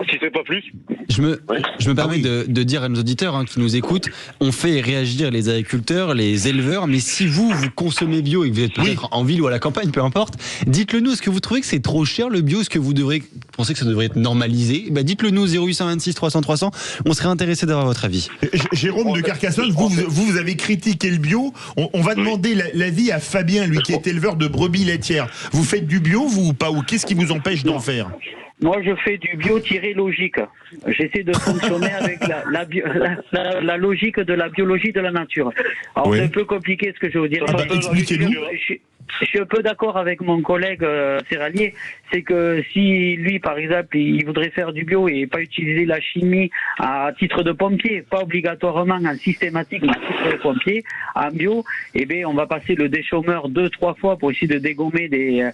Si c'est pas plus. Je me permets de dire à nos auditeurs qui nous écoutent, on fait réagir les agriculteurs, les éleveurs, mais si vous consommez bio et que vous êtes peut-être en ville ou à la campagne, peu importe, dites-le nous. Est-ce que vous trouvez que c'est trop cher le bio? Est-ce que vous pensez que ça devrait être normalisé? Dites-le nous, 0826 300 300. On serait intéressé d'avoir votre avis. Jérôme de Carcassonne, vous avez critiqué le bio. On va demander l'avis à Fabien, lui qui est éleveur de brebis laitières. Vous faites du bio, vous ou pas? Ou qu'est-ce qui vous empêche d'en faire? Moi, je fais du bio tiré logique. J'essaie de fonctionner avec la logique de la biologie de la nature. Alors, c'est un peu compliqué ce que je veux dire. Expliquez-nous. Je suis un peu d'accord avec mon collègue céréalier, c'est que si lui, par exemple, il voudrait faire du bio et pas utiliser la chimie à titre de pompier, pas obligatoirement systématiquement à titre de pompier, en bio, on va passer le déchômeur 2-3 fois pour essayer de dégommer des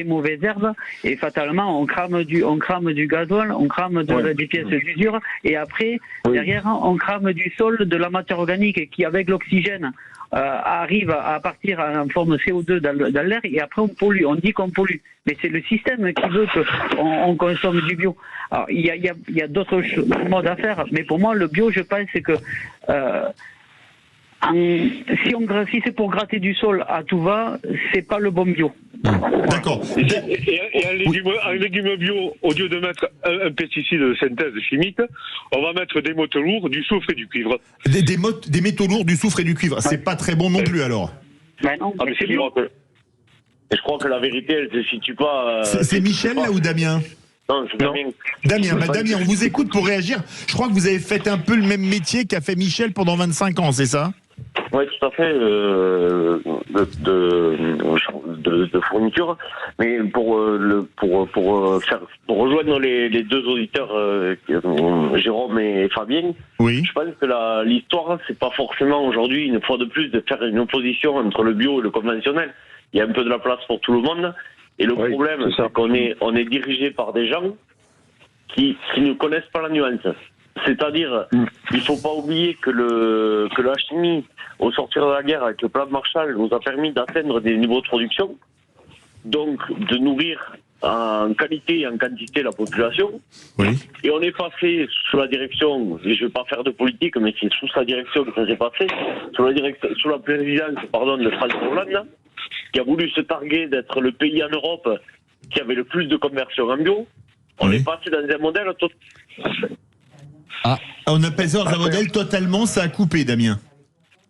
mauvaises herbes, et fatalement on crame du gazole, on crame des pièces d'usure, et après derrière on crame du sol, de la matière organique qui avec l'oxygène arrive à partir en forme CO2 dans l'air, et après on pollue, on dit qu'on pollue. Mais c'est le système qui veut qu'on consomme du bio. Alors il y a d'autres modes à faire, mais pour moi le bio, je pense que si c'est pour gratter du sol à tout va, c'est pas le bon bio. D'accord. Et un légume bio, au lieu de mettre un pesticide de synthèse chimique, on va mettre des métaux lourds, du soufre et du cuivre. Des métaux lourds, du soufre et du cuivre. C'est pas très bon non plus alors. Non, mais c'est bio. Je crois que la vérité, elle ne se situe pas. C'est Michel là ou Damien? Non, c'est Damien. Damien, on vous écoute pour réagir. Je crois que vous avez fait un peu le même métier qu'a fait Michel pendant 25 ans, c'est ça? Oui, tout à fait, de fourniture. Mais pour rejoindre les deux auditeurs, Jérôme et Fabien, je pense que l'histoire, c'est pas forcément aujourd'hui, une fois de plus, de faire une opposition entre le bio et le conventionnel. Il y a un peu de la place pour tout le monde. Et le problème, c'est qu'on est dirigé par des gens qui ne connaissent pas la nuance. C'est-à-dire, il faut pas oublier que la chimie, au sortir de la guerre avec le plan Marshall, nous a permis d'atteindre des niveaux de production, donc de nourrir en qualité et en quantité la population. Et on est passé sous la direction, et je vais pas faire de politique, mais c'est sous sa direction que ça s'est passé, sous la présidence de François Hollande, qui a voulu se targuer d'être le pays en Europe qui avait le plus de conversion en bio. On est passé dans un modèle on appelle ça un modèle totalement, ça a coupé, Damien.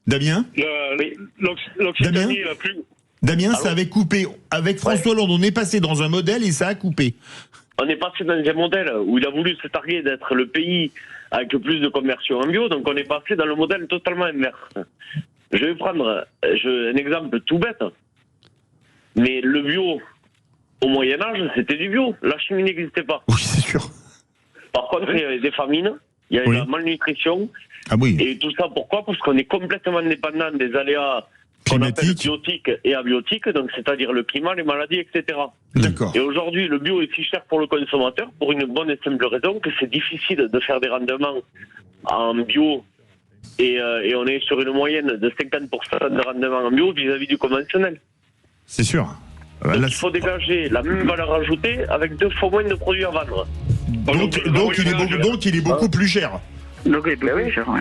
Damien, ça avait coupé. Avec François Hollande, on est passé dans un modèle et ça a coupé. On est passé dans un modèle où il a voulu se targuer d'être le pays avec le plus de conversion en bio, donc on est passé dans le modèle totalement inverse. Je vais prendre un exemple tout bête, mais le bio, au Moyen-Âge, c'était du bio. La chimie n'existait pas. Oui, c'est sûr. Par contre, il y avait des famines, il y avait la malnutrition. Et tout ça, pourquoi? Parce qu'on est complètement dépendant des aléas qu'on appelle biotique et abiotique, donc c'est-à-dire le climat, les maladies, etc. D'accord. Et aujourd'hui, le bio est si cher pour le consommateur pour une bonne et simple raison que c'est difficile de faire des rendements en bio et on est sur une moyenne de 50% de rendement en bio vis-à-vis du conventionnel. C'est sûr. Donc il faut dégager la même valeur ajoutée avec 2 fois moins de produits à vendre. Donc il est beaucoup plus cher. Donc, oui, cher, ouais.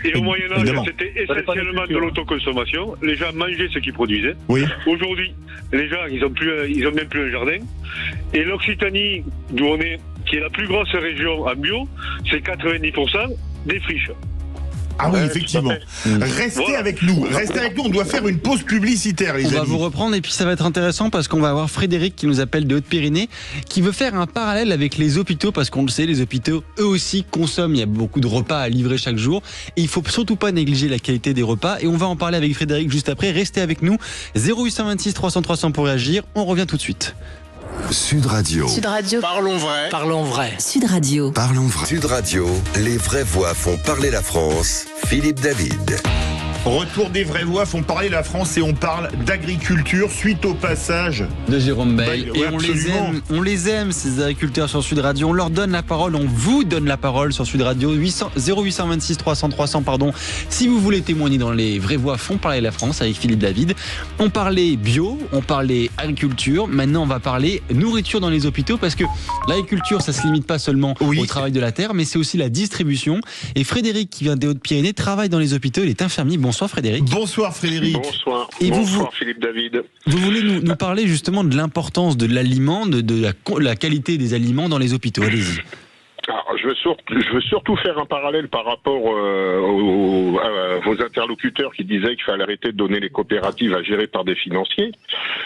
Et au Moyen-Âge, c'était essentiellement de l'autoconsommation. Les gens mangeaient ce qu'ils produisaient. Oui. Aujourd'hui, les gens, ils ont même plus un jardin. Et l'Occitanie, d'où on est, qui est la plus grosse région en bio, c'est 90% des friches. Ah oui, effectivement. Restez avec nous. On doit faire une pause publicitaire, les amis. On va vous reprendre et puis ça va être intéressant parce qu'on va avoir Frédéric qui nous appelle de Haute-Pyrénées qui veut faire un parallèle avec les hôpitaux parce qu'on le sait, les hôpitaux eux aussi consomment. Il y a beaucoup de repas à livrer chaque jour et il faut surtout pas négliger la qualité des repas. Et on va en parler avec Frédéric juste après. Restez avec nous. 0826 300 300 pour réagir. On revient tout de suite. Sud Radio. Sud Radio. Parlons vrai. Parlons vrai. Sud Radio. Parlons vrai. Sud Radio, les vraies voix font parler la France. Philippe David. Retour des vraies voix font parler la France et on parle d'agriculture suite au passage de Jérôme Bail. Et on les aime ces agriculteurs sur Sud Radio. On leur donne la parole, on vous donne la parole sur Sud Radio. 0826 300 300 si vous voulez témoigner dans les vraies voix font parler la France avec Philippe David. On parlait bio, on parlait agriculture. Maintenant on va parler nourriture dans les hôpitaux parce que l'agriculture ça se limite pas seulement au travail de la terre mais c'est aussi la distribution. Et Frédéric qui vient des Hautes-Pyrénées travaille dans les hôpitaux, il est infirmier. Bonsoir Frédéric. Bonsoir Frédéric. Bonsoir. Et bonsoir Philippe David. Vous voulez nous parler justement de l'importance de l'aliment, de la qualité des aliments dans les hôpitaux. Allez-y. Alors, je veux surtout faire un parallèle par rapport à vos interlocuteurs qui disaient qu'il fallait arrêter de donner les coopératives à gérer par des financiers.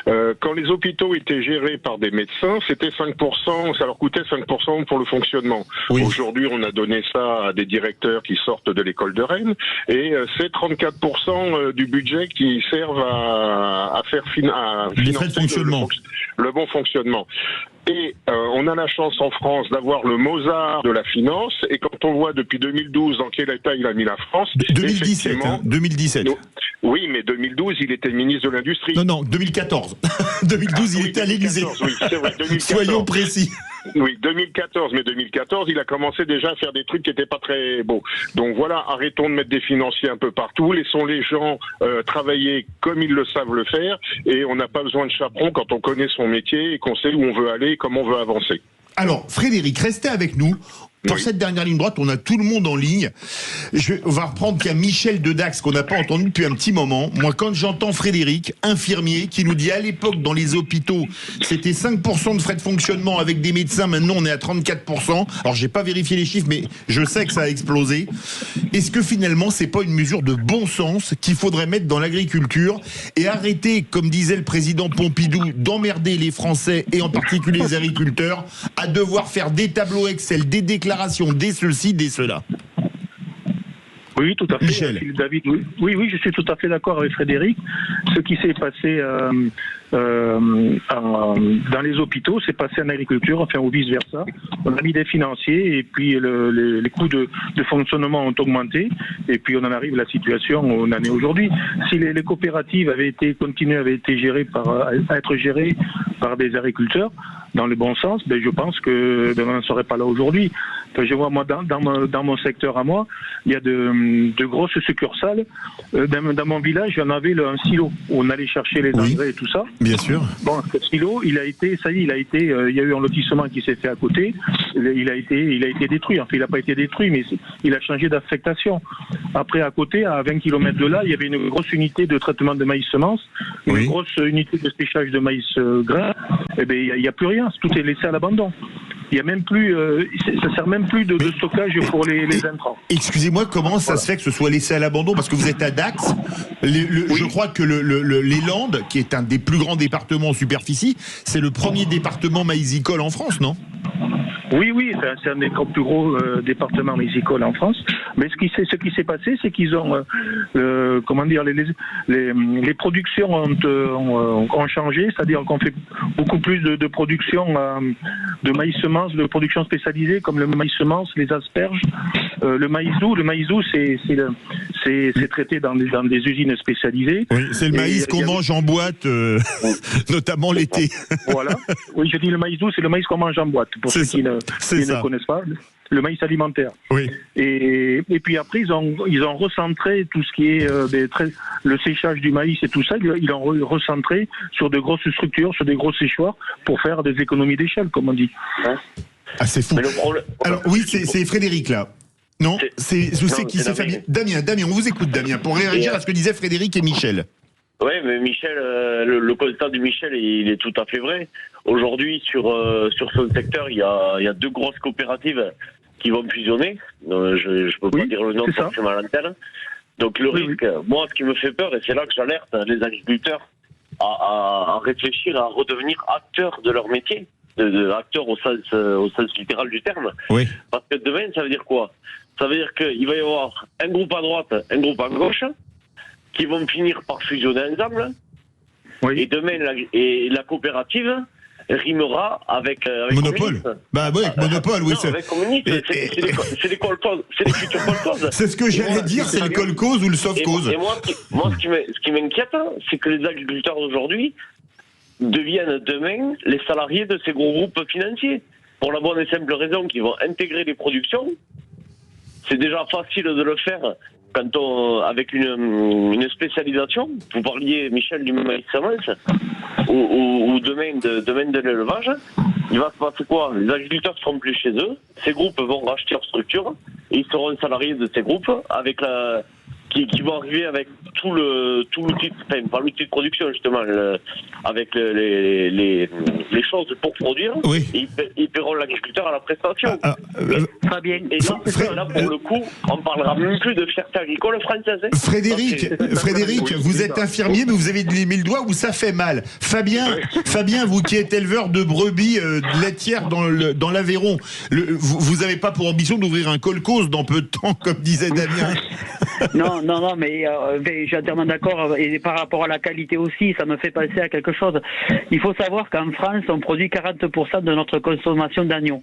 Quand les hôpitaux étaient gérés par des médecins, c'était 5%, ça leur coûtait 5% pour le fonctionnement. Oui. Aujourd'hui, on a donné ça à des directeurs qui sortent de l'école de Rennes et c'est 34% du budget qui servent à financer le bon fonctionnement. Et on a la chance en France d'avoir le Mozart de la finance. Et quand on voit depuis 2012 dans quel état il a mis la France... 2017, 2017. Oui, mais 2012, il était ministre de l'Industrie. Non, 2014. 2012, il était à l'Élysée. Oui, c'est vrai, 2014. Soyons précis. Oui, 2014. Mais 2014, il a commencé déjà à faire des trucs qui n'étaient pas très beaux. Donc voilà, arrêtons de mettre des financiers un peu partout. Laissons les gens travailler comme ils le savent le faire. Et on n'a pas besoin de chaperon quand on connaît son métier et qu'on sait où on veut aller et comment on veut avancer. Alors, Frédéric, restez avec nous. Pour cette dernière ligne droite, on a tout le monde en ligne. On va reprendre qu'il y a Michel de Dax, qu'on n'a pas entendu depuis un petit moment. Moi, quand j'entends Frédéric, infirmier, qui nous dit à l'époque, dans les hôpitaux, c'était 5% de frais de fonctionnement avec des médecins. Maintenant, on est à 34%. Alors, j'ai pas vérifié les chiffres, mais je sais que ça a explosé. Est-ce que finalement, c'est pas une mesure de bon sens qu'il faudrait mettre dans l'agriculture et arrêter, comme disait le président Pompidou, d'emmerder les Français et en particulier les agriculteurs à devoir faire des tableaux Excel, des déclarations, des ceci, des cela. Oui, tout à fait. Michel. David, oui, je suis tout à fait d'accord avec Frédéric. Ce qui s'est passé dans les hôpitaux, c'est passé en agriculture, enfin ou vice versa. On a mis des financiers et puis les coûts de fonctionnement ont augmenté et puis on en arrive à la situation où on en est aujourd'hui. Si les coopératives avaient été gérées à être gérées par des agriculteurs dans le bon sens, ben je pense que on n'en serait pas là aujourd'hui. Je vois moi dans mon secteur à moi, il y a de grosses succursales. Dans mon village, il y en avait un silo où on allait chercher les engrais et tout ça. Bien sûr. Bon, ce silo, il y a eu un lotissement qui s'est fait à côté. Il a été détruit. Enfin, il n'a pas été détruit, mais il a changé d'affectation. Après, à côté, à 20 km de là, il y avait une grosse unité de traitement de maïs semences, une grosse unité de séchage de maïs grain. Eh ben, il n'y a plus rien. Tout est laissé à l'abandon. Il y a même plus, ça sert même plus de stockage pour les intrants. Excusez-moi, comment ça se fait que ce soit laissé à l'abandon? Parce que vous êtes à Dax. Je crois que les Landes, qui est un des plus grands départements en superficie, c'est le premier département maïsicole en France, non? Oui, c'est un des plus gros départements rizicoles en France. Mais ce qui s'est passé, c'est qu'ils ont, les productions ont changé, c'est-à-dire qu'on fait beaucoup plus de production de maïs semences, de production spécialisée comme le maïs semences, les asperges, le maïs doux. Le maïs doux, c'est traité dans des usines spécialisées. Oui, c'est le maïs qu'on mange en boîte, notamment l'été. Voilà. Oui, je dis le maïs doux, c'est le maïs qu'on mange en boîte. Pour ceux qui ne connaissent pas, le maïs alimentaire. Oui. Et puis après, ils ont recentré tout ce qui est le séchage du maïs et tout ça. Ils l'ont recentré sur de grosses structures, sur des gros séchoirs, pour faire des économies d'échelle, comme on dit. Ah, c'est fou. Alors oui, c'est Frédéric là. Non, je sais qui c'est Fabien. Damien, on vous écoute, Damien, pour réagir à ce que disaient Frédéric et Michel. Oui, mais Michel, le constat de Michel, il est tout à fait vrai. Aujourd'hui, sur son secteur, il y a 2 grosses coopératives qui vont fusionner. Je peux pas dire le nom forcément à l'antenne. Donc le risque, moi, ce qui me fait peur, et c'est là que j'alerte les agriculteurs à réfléchir, à redevenir acteurs de leur métier, acteurs au sens littéral du terme. Oui. Parce que demain, ça veut dire quoi? Ça veut dire qu'il va y avoir un groupe à droite, un groupe à gauche, qui vont finir par fusionner ensemble. Oui. Et demain, la coopérative rimera avec monopole. Bah oui, monopole, oui. Non, avec communiste, c'est les colcoses, c'est les futurs colcoses. C'est ce que j'allais dire, c'est le colcose ou le soft-cause. Et moi, ce qui m'inquiète, c'est que les agriculteurs d'aujourd'hui deviennent demain les salariés de ces gros groupes financiers. Pour la bonne et simple raison qu'ils vont intégrer les productions. C'est déjà facile de le faire avec une spécialisation. Vous parliez, Michel, du maïs semence ou domaine de l'élevage. Il va se passer quoi? Les agriculteurs ne seront plus chez eux. Ces groupes vont racheter leur structure et ils seront salariés de ces groupes qui vont arriver avec tout l'outil, enfin pas l'outil de production justement, avec les choses pour produire. Oui. Et ils paieront l'agriculteur à la prestation. Très bien. Et là, pour le coup, on parlera même plus de fierté agricole française. Frédéric, vous êtes infirmier, mais vous avez mis le doigt où ça fait mal. Fabien, vous qui êtes éleveur de brebis laitières dans l'Aveyron, vous n'avez pas pour ambition d'ouvrir un kolkhoz dans peu de temps, comme disait Damien? Non, mais je suis entièrement d'accord. Et par rapport à la qualité aussi, ça me fait penser à quelque chose. Il faut savoir qu'en France, on produit 40% de notre consommation d'agneaux.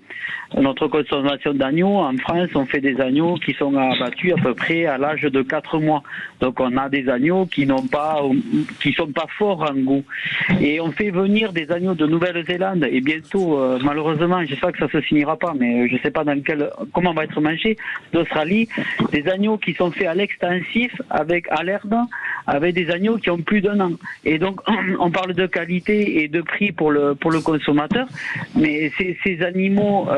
Notre consommation d'agneaux, en France, on fait des agneaux qui sont abattus à peu près à l'âge de 4 mois. Donc on a des agneaux qui sont pas forts en goût. Et on fait venir des agneaux de Nouvelle-Zélande. Et bientôt, malheureusement, j'espère que ça se finira pas, mais je sais pas comment on va être mangé, d'Australie, des agneaux qui sont faits à l'extensif, à l'herbe, avec des agneaux qui ont plus d'1 an. Et donc, on parle de qualité et de prix pour le consommateur, mais ces animaux,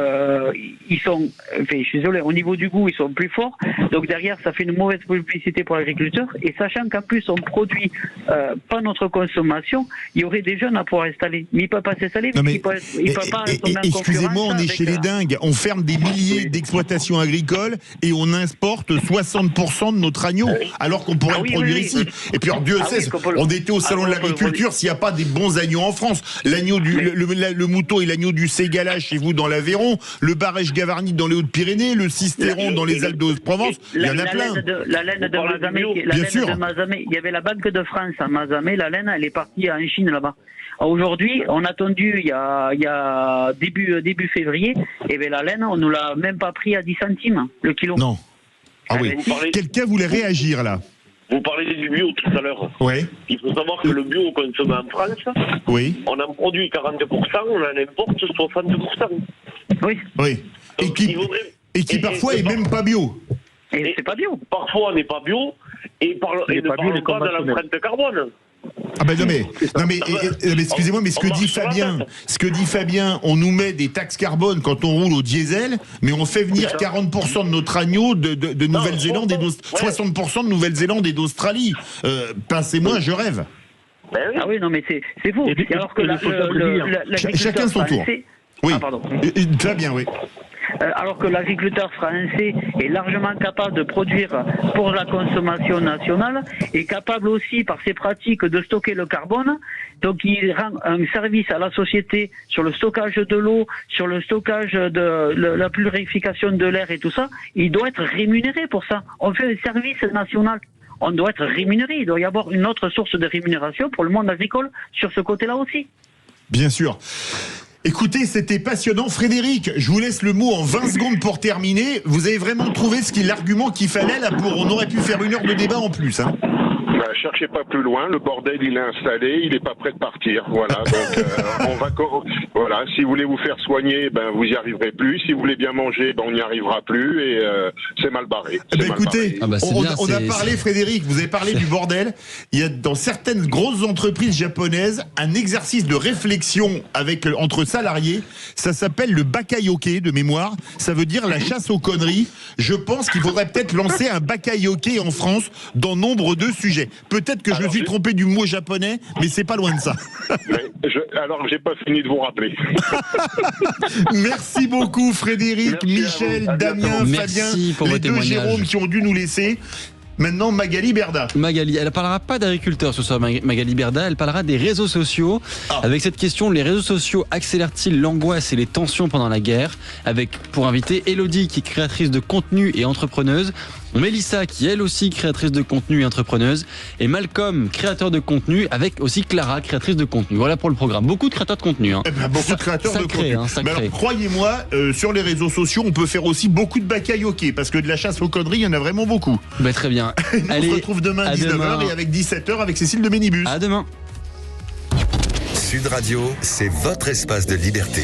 ils sont, enfin, je suis désolé, au niveau du goût, ils sont plus forts. Donc derrière, ça fait une mauvaise publicité pour l'agriculteur. Et sachant qu'en plus, on produit pas notre consommation, il y aurait des jeunes à pouvoir installer. Mais ils ne peuvent pas s'installer, parce qu'ils ne peuvent pas tomber en excusez-moi, on est chez les dingues. On ferme des milliers d'exploitations agricoles et on importe 60% de notre agneau, alors qu'on pourrait le produire ici. Et puis, alors, Dieu sait, on était au salon de l'agriculture, s'il n'y a pas des bons agneaux en France. L'agneau le mouton et l'agneau du Ségala chez vous dans l'Aveyron, le Barège Gavarnie dans les Hautes-Pyrénées, leCistéron dans les Alpes de Haute-Provence, il y en a plein. La laine de Mazamet, il y avait la Banque de France à Mazamet, la laine, elle est partie en Chine là-bas. Aujourd'hui, on a attendu il y a début février, et bien la laine, on ne l'a même pas pris à 10 centimes le kilo. Non. Ah oui. Quelqu'un voulait réagir là. Vous parlez du bio tout à l'heure. Oui. Il faut savoir que le bio consommé en France, on en produit 40%, on en importe 60%. Oui. Oui. Et qui parfois est même pas bio. Et c'est pas bio. Parfois on n'est pas bio et ne parlons pas de l'empreinte carbone. Ah ben non mais excusez-moi, mais ce que dit Fabien, on nous met des taxes carbone quand on roule au diesel, mais on fait venir 40% de notre agneau de Nouvelle-Zélande et 60% de Nouvelle-Zélande et d'Australie. Pincez-moi, je rêve. Ben oui. Ah oui, non mais c'est faux. Alors que chacun son tour. Oui. Ah, pardon. Fabien, oui. alors que l'agriculteur français est largement capable de produire pour la consommation nationale, est capable aussi par ses pratiques de stocker le carbone. Donc il rend un service à la société sur le stockage de l'eau, sur le stockage de la purification de l'air et tout ça. Il doit être rémunéré pour ça. On fait un service national. On doit être rémunéré. Il doit y avoir une autre source de rémunération pour le monde agricole sur ce côté-là aussi. Bien sûr. Écoutez, c'était passionnant. Frédéric, je vous laisse le mot en 20 secondes pour terminer. Vous avez vraiment trouvé l'argument qu'il fallait là pour... On aurait pu faire 1 heure de débat en plus, hein. Cherchez pas plus loin, le bordel il est installé, il est pas prêt de partir. Voilà, donc voilà, si vous voulez vous faire soigner, ben vous y arriverez plus. Si vous voulez bien manger, ben on n'y arrivera plus et c'est mal barré. Écoutez, on a parlé, Frédéric, vous avez parlé du bordel. Il y a dans certaines grosses entreprises japonaises un exercice de réflexion entre salariés. Ça s'appelle le bakayoke de mémoire. Ça veut dire la chasse aux conneries. Je pense qu'il faudrait peut-être lancer un bakayoke en France dans nombre de sujets. Peut-être que je me suis trompé du mot japonais, mais c'est pas loin de ça. Alors, j'ai pas fini de vous rappeler. Merci beaucoup, Frédéric, Michel, Damien, Fabien, les 2 Jérôme qui ont dû nous laisser. Maintenant, Magali Berda. Magali, elle ne parlera pas d'agriculteurs ce soir, Magali Berda, elle parlera des réseaux sociaux. Avec cette question, les réseaux sociaux accélèrent-ils l'angoisse et les tensions pendant la guerre? Avec, pour inviter, Elodie, qui est créatrice de contenu et entrepreneuse. Mélissa, qui est elle aussi créatrice de contenu et entrepreneuse. Et Malcolm, créateur de contenu, avec aussi Clara, créatrice de contenu. Voilà pour le programme. Beaucoup de créateurs de contenu. Hein. Beaucoup de créateurs de contenu. Mais alors, croyez-moi, sur les réseaux sociaux, on peut faire aussi beaucoup de bakayoke, parce que de la chasse aux conneries, il y en a vraiment beaucoup. Bah, très bien. On se retrouve demain à 19h et avec 17h avec Cécile de Ménibus. À demain. Sud Radio, c'est votre espace de liberté.